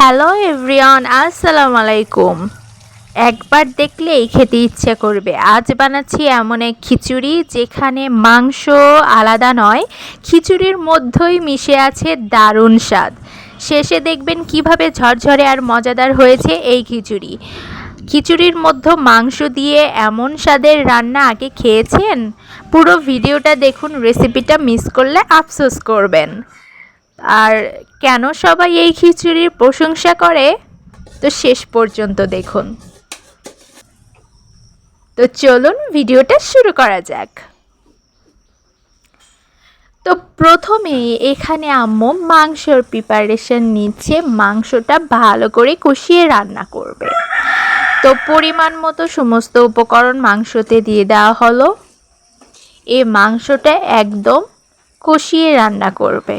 Hello everyone, আসসালামু আলাইকুম। একবার দেখলেই খেতে ইচ্ছে করবে। আজ বানাচ্ছি এমন এক খিচুড়ি যেখানে মাংস আলাদা নয়, খিচুড়ির মধ্যেই মিশে আছে দারুণ স্বাদ। শেষে দেখবেন কিভাবে ঝরঝরে আর মজাদার হয়েছে এই খিচুড়ি। খিচুড়ির মধ্যে মাংস দিয়ে এমন স্বাদের রান্না আগে খেয়েছেন? পুরো ভিডিওটা দেখুন, রেসিপিটা মিস করলে আফসোস করবেন। আর কেন সবাই এই খিচুড়ির প্রশংসা করে, তো শেষ পর্যন্ত দেখুন। তো চলুন ভিডিওটা শুরু করা যাক। তো প্রথমে এখানে আম্মু মাংসর প্রিপারেশন নিচ্ছে, মাংসটা ভালো করে কষিয়ে রান্না করবে। তো পরিমাণ মতো সমস্ত উপকরণ মাংসতে দিয়ে দেওয়া হলো। এই মাংসটা একদম কষিয়ে রান্না করবে।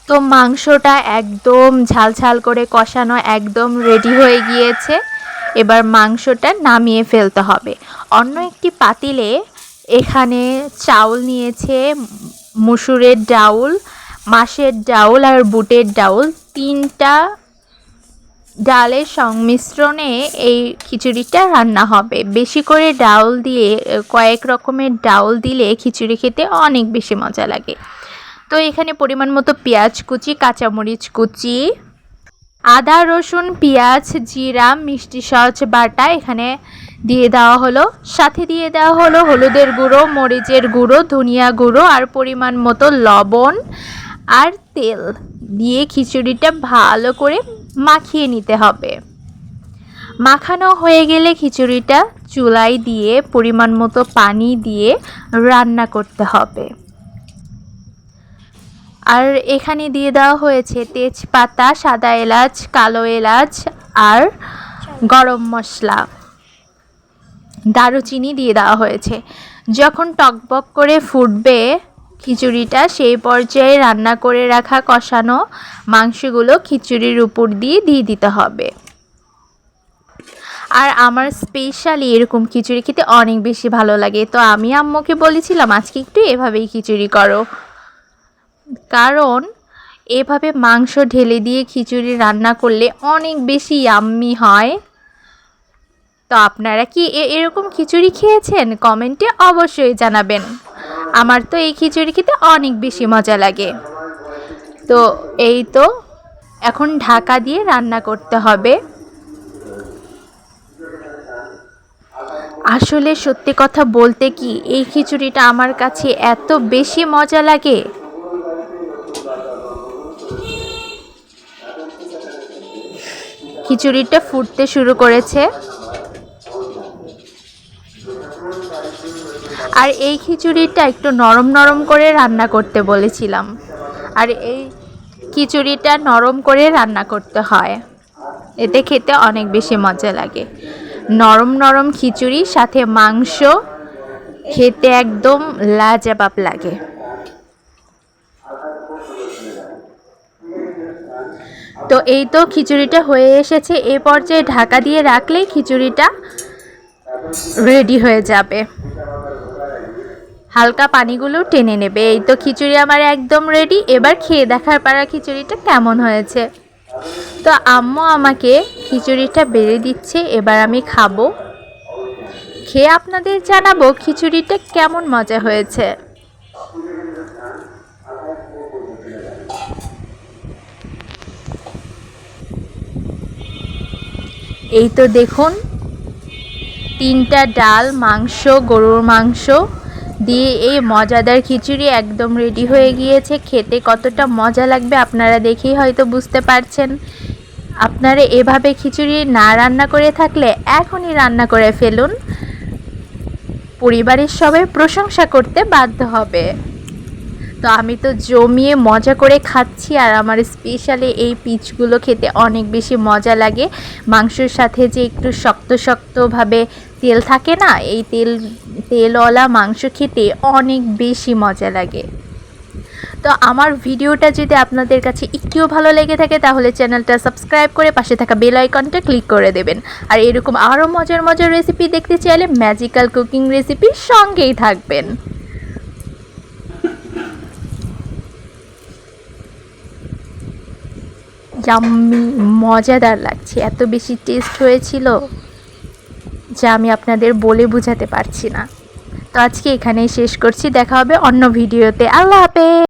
তো মাংসটা একদম ঝাল করে কষানো একদম রেডি হয়ে গিয়েছে। এবার মাংসটা নামিয়ে ফেলতে হবে। অন্য একটি পাতিলে এখানে চাউল নিয়েছে, মুসুরের ডাউল, মাসের ডাউল আর বুটের ডাউল, তিনটা ডালের সংমিশ্রণে এই খিচুড়িটা রান্না হবে। বেশি করে ডাউল দিয়ে, কয়েক রকমের ডাউল দিলে খিচুড়ি খেতে অনেক বেশি মজা লাগে। তো এখানে পরিমাণ মতো পেঁয়াজ কুচি, কাঁচামরিচ কুচি, আদা রসুন পেঁয়াজ জিরা মিষ্টি সস বাটা এখানে দিয়ে দেওয়া হলো। সাথে দিয়ে দেওয়া হলো হলুদের গুঁড়ো, মরিচের গুঁড়ো, ধনিয়া গুঁড়ো আর পরিমাণ মতো লবণ আর তেল দিয়ে খিচুড়িটা ভালো করে মাখিয়ে নিতে হবে। মাখানো হয়ে গেলে খিচুড়িটা চুলায় দিয়ে পরিমাণ মতো পানি দিয়ে রান্না করতে হবে। আর এখানে দিয়ে দেওয়া হয়েছে তেজপাতা, সাদা এলাচ, কালো এলাচ আর গরম মশলা, দারুচিনি দিয়ে দেওয়া হয়েছে। যখন টকবক করে ফুটবে খিচুড়িটা, সেই পর্যায়ে রান্না করে রাখা কষানো মাংসগুলো খিচুড়ির উপর দিয়ে দিতে হবে। আর আমার স্পেশালি এরকম খিচুড়ি খেতে অনেক বেশি ভালো লাগে। তো আমি আম্মুকে বলেছিলাম আজকে একটু এভাবেই খিচুড়ি করো, কারণ এভাবে মাংস ঢেলে দিয়ে খিচুড়ি রান্না করলে অনেক বেশি ইয়াম্মি হয়। তো আপনারা কি এরকম খিচুড়ি খেয়েছেন? কমেন্টে অবশ্যই জানাবেন। আমার তো এই খিচুড়ি খেতে অনেক বেশি মজা লাগে। তো এই তো এখন ঢাকা দিয়ে রান্না করতে হবে। আসলে সত্যি কথা বলতে কি, এই খিচুড়িটা আমার কাছে এত বেশি মজা লাগে। খিচুড়িটা ফুটতে শুরু করেছে। আর এই খিচুড়িটা একটু নরম করে রান্না করতে বলেছিলাম। আর এই খিচুড়িটা নরম করে রান্না করতে হয়, এতে খেতে অনেক বেশি মজা লাগে। নরম খিচুড়ি সাথে মাংস খেতে একদম লাজবাব লাগে। তো এই তো খিচুড়িটা হয়ে এসেছে। এ পর্যায়ে ঢাকা দিয়ে রাখলেই খিচুড়িটা রেডি হয়ে যাবে। হালকা পানিগুলো টেনে নেবে। এই তো খিচুড়ি আমার একদম রেডি। এবার খেয়ে দেখার পারা খিচুড়িটা কেমন হয়েছে। তো আম্মু আমাকে খিচুড়িটা বেড়ে দিচ্ছে, এবার আমি খাবো। খেয়ে আপনাদের জানাবো খিচুড়িটা কেমন মজা হয়েছে। এই তো দেখুন, তিনটা ডাল, মাংস, গরুর মাংস দিয়ে এই মজাদার খিচুড়ি একদম রেডি হয়ে গিয়েছে। খেতে কতটা মজা লাগবে আপনারা দেখেই হয়তো বুঝতে পারছেন। আপনারা এভাবে খিচুড়ি না রান্না করে থাকলে এখনই রান্না করে ফেলুন, পরিবারের সবাই প্রশংসা করতে বাধ্য হবে। তো আমি তো জমিয়ে মজা করে খাচ্ছি। আর আমার স্পেশালি এই পিচগুলো খেতে অনেক বেশি মজা লাগে। মাংসের সাথে যে একটু শক্তভাবে তেল থাকে না, এই তেলওয়ালা মাংস খেতে অনেক বেশি মজা লাগে। তো আমার ভিডিওটা যদি আপনাদের কাছে একটুও ভালো লেগে থাকে তাহলে চ্যানেলটা সাবস্ক্রাইব করে পাশে থাকা বেল আইকনটা ক্লিক করে দেবেন। আর এরকম আরও মজার মজার রেসিপি দেখতে চাইলে ম্যাজিক্যাল কুকিং রেসিপির সঙ্গেই থাকবেন। ইয়াম্মি, মজাদার লাগছে, এত বেশি টেস্ট হয়েছিল যা আমি আপনাদের বলে বোঝাতে পারছি না। তো আজকে এখানেই শেষ করছি, দেখা হবে অন্য ভিডিওতে। আল্লাহ হাফেজ।